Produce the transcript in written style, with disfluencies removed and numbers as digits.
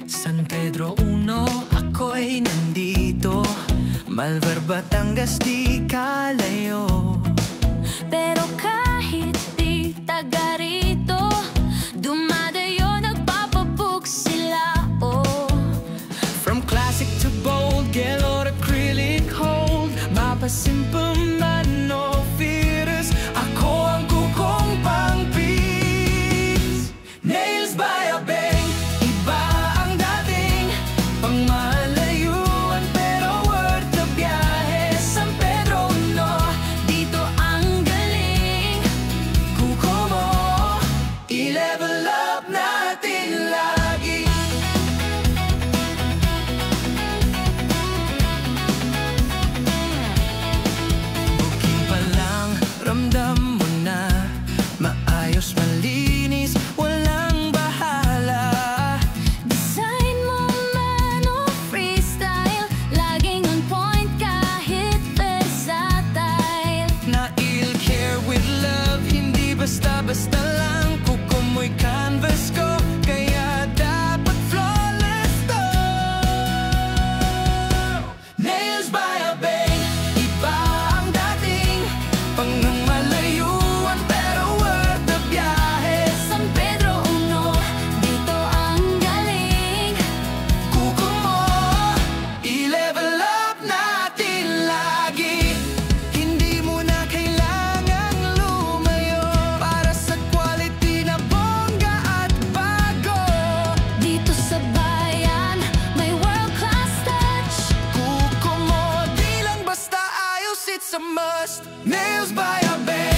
San Pedro 1, ako'y nandito. Malvar, Batangas, di kalayo. Pero kahit di taga rito, dumadayo, nagpapabook sila, oh. From classic to bold, Galore, acrylic hold, mapasimple man, no fears. Ako ang kukong pang-peace. Nails by a bang, iba ang dating. Pangmalayuan pero worth the biyahe. San Pedro, no, dito ang galing. Kuko mo, i-level up natin lagi. Booking pa lang, ramdam mo na maayos, malinis, walang bahala. Design mo man o freestyle, laging on point kahit versatile. Nail care with love, hindi basta-basta lang. Kuko mo'y canvas ko, kaya dapat flawless to. Nails by a bang, iba ang dating. Pangmalayuan pero worth the biyahe. San Pedro 1, dito ang galing. Kuko mo, i-level up natin lagi. Hindi mo na kailangang lumayo para sa quality na bongga at bago. Dito sa bayan, may world-class touch. Kuko mo, di lang basta ayos, it's a must. Nails by a bang.